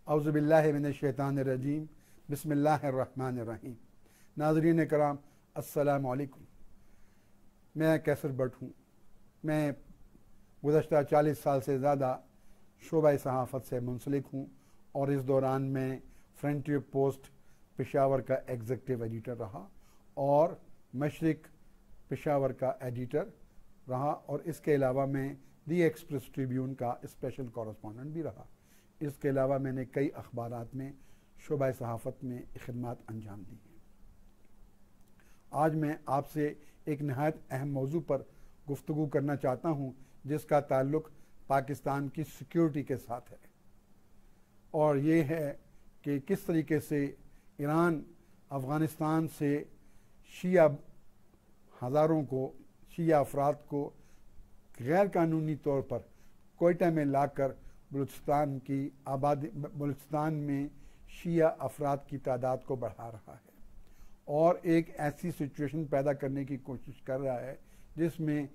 औज़ुबिल्लाहि मिनश्शैतानिर्रजीम बिस्मिल्लाहिर्रहमानिर्रहीम। नाज़रीन कराम अस्सलामु अलैकुम। मैं कैसर भट्ट हूँ। मैं गुज़श्ता 40 साल से ज़्यादा शोबा सहाफ़त से मुंसलिक हूँ और इस दौरान मैं फ्रंटियर पोस्ट पेशावर का एग्जीक्यूटिव एडिटर रहा और मशरिक पेशावर का एडिटर रहा और इसके अलावा मैं दी एक्सप्रेस ट्रिब्यून का स्पेशल कॉरेस्पॉन्डेंट भी रहा। इसके अलावा मैंने कई अखबारात में शोबा सहाफ़त में खिदमत अंजाम दी हैं। आज मैं आपसे एक नहायत अहम मौजू पर गुफ्तगू करना चाहता हूँ जिसका ताल्लुक़ पाकिस्तान की सिक्योरिटी के साथ है और ये है कि किस तरीके से ईरान अफ़गानिस्तान से शिया हज़ारों को शिया अफराद को गैर कानूनी तौर पर कोयटा में लाकर बलूचिस्तान में शिया अफराद की तादाद को बढ़ा रहा है और एक ऐसी सिचुएशन पैदा करने की कोशिश कर रहा है जिसमें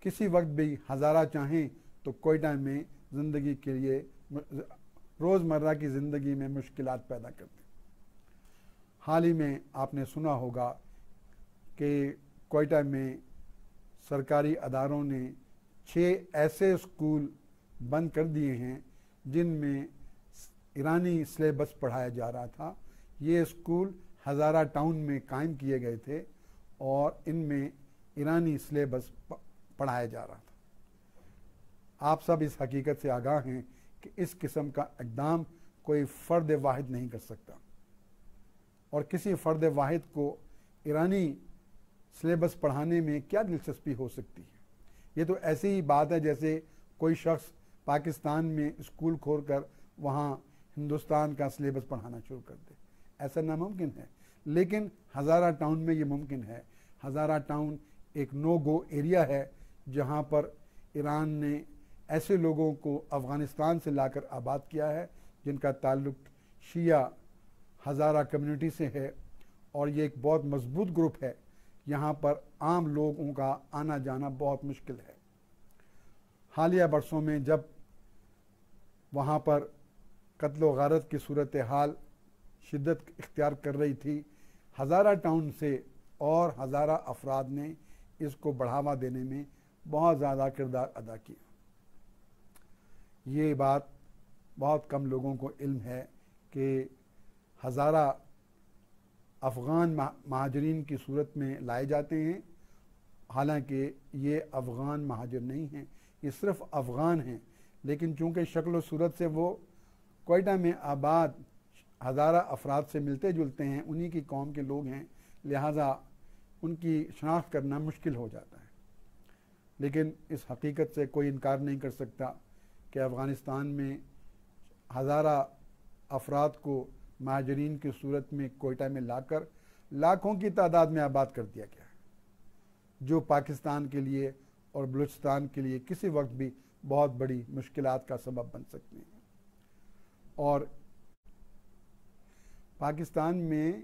किसी वक्त भी हज़ारा चाहें तो कोयटा में ज़िंदगी के लिए रोज़मर्रा की ज़िंदगी में मुश्किलात पैदा कर दें। हाल ही में आपने सुना होगा कि कोयटा में सरकारी अदारों ने 6 ऐसे स्कूल बंद कर दिए हैं जिनमें ईरानी सिलेबस पढ़ाया जा रहा था। ये स्कूल हज़ारा टाउन में कायम किए गए थे और इनमें ईरानी सिलेबस पढ़ाया जा रहा था। आप सब इस हकीकत से आगाह हैं कि इस किस्म का इक़दाम कोई फ़र्द वाहिद नहीं कर सकता और किसी फ़र्द वाहिद को ईरानी सिलेबस पढ़ाने में क्या दिलचस्पी हो सकती है। ये तो ऐसी ही बात है जैसे कोई शख्स पाकिस्तान में स्कूल खोलकर वहाँ हिंदुस्तान का सिलेबस पढ़ाना शुरू कर दे। ऐसा नामुमकिन है, लेकिन हज़ारा टाउन में ये मुमकिन है। हज़ारा टाउन एक नो गो एरिया है जहाँ पर ईरान ने ऐसे लोगों को अफ़गानिस्तान से लाकर आबाद किया है जिनका ताल्लुक़ शिया हज़ारा कम्युनिटी से है और ये एक बहुत मजबूत ग्रुप है। यहाँ पर आम लोगों का आना जाना बहुत मुश्किल है। हालिया बरसों में जब वहाँ पर कत्ल व गारत की सूरत हाल शिद्दत इख्तियार कर रही थी, हज़ारा टाउन से और हज़ारा अफराद ने इसको बढ़ावा देने में बहुत ज़्यादा किरदार अदा किया। ये बात बहुत कम लोगों को इल्म है कि हज़ारा अफ़गान महाजरीन की सूरत में लाए जाते हैं। हालांकि ये अफ़गान महाजर नहीं हैं, ये सिर्फ़ अफ़गान हैं, लेकिन चूँकि शक्ल व सूरत से वो कोयटा में आबाद हज़ारा अफराद से मिलते जुलते हैं, उन्हीं की कौम के लोग हैं, लिहाजा उनकी शनाख्त करना मुश्किल हो जाता है। लेकिन इस हकीकत से कोई इनकार नहीं कर सकता कि अफ़गानिस्तान में हज़ारा अफराद को महाजरीन की सूरत में कोयटा में लाकर लाखों की तादाद में आबाद कर दिया गया है, जो पाकिस्तान के लिए और बलूचिस्तान के लिए किसी वक्त भी बहुत बड़ी मुश्किलात का सबब बन सकते हैं। और पाकिस्तान में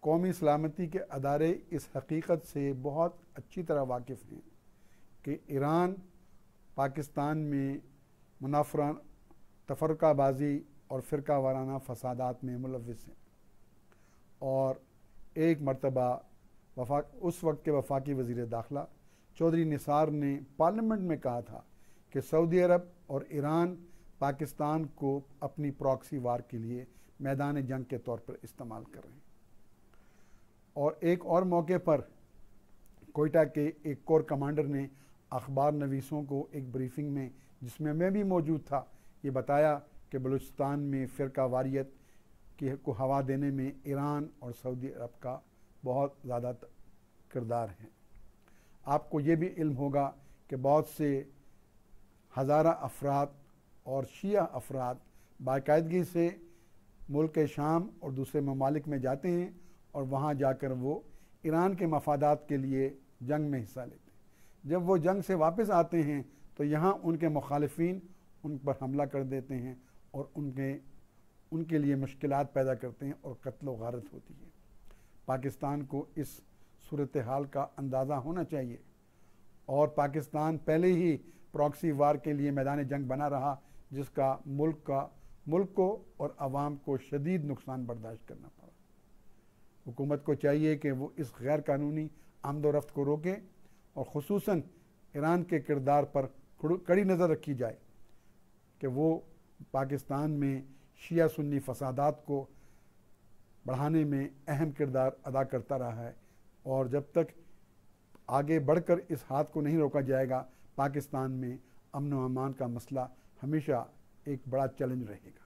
कौमी सलामती के अदारे इस हकीकत से बहुत अच्छी तरह वाकिफ़ हैं कि ईरान पाकिस्तान में मुनाफरन तफरकाबाजी और फ़िरका वाराना फसादात में मुलव्विस हैं और एक मरतबा उस वक्त के वफाकी वज़ीर दाखिला चौधरी निसार ने पार्लियामेंट में कहा था कि सऊदी अरब और ईरान पाकिस्तान को अपनी प्रॉक्सी वार के लिए मैदान जंग के तौर पर इस्तेमाल कर रहे हैं। और एक और मौके पर कोयटा के एक कोर कमांडर ने अखबार नवीसों को एक ब्रीफिंग में, जिसमें मैं भी मौजूद था, ये बताया कि बलूचिस्तान में फ़िरका वारियत को हवा देने में ईरान और सऊदी अरब का बहुत ज़्यादा किरदार है। आपको ये भी इल्म होगा कि बहुत से हज़ारा अफराद और शिया अफराद बाकायदगी से मुल्क शाम और दूसरे ममालिक में जाते हैं और वहाँ जाकर वो ईरान के मफादात के लिए जंग में हिस्सा लेते हैं। जब वो जंग से वापस आते हैं तो यहाँ उनके मुखालिफिन उन पर हमला कर देते हैं और उनके लिए मुश्किलात पैदा करते हैं और कत्ल व गारत होती है। पाकिस्तान को इस सूरत हाल का अंदाज़ा होना चाहिए और पाकिस्तान पहले ही प्रॉक्सी वार के लिए मैदान जंग बना रहा, जिसका मुल्क का मुल्क को और आवाम को शदीद नुकसान बर्दाश्त करना पड़ा। हुकूमत को चाहिए कि वो इस गैर कानूनी आमदोरफ्त को रोके और ख़ुसूसन ईरान के किरदार पर कड़ी नज़र रखी जाए कि वो पाकिस्तान में शिया सुन्नी फसादात को बढ़ाने में अहम किरदार अदा करता रहा है, और जब तक आगे बढ़कर इस हाथ को नहीं रोका जाएगा, पाकिस्तान में अमन व अमान का मसला हमेशा एक बड़ा चैलेंज रहेगा।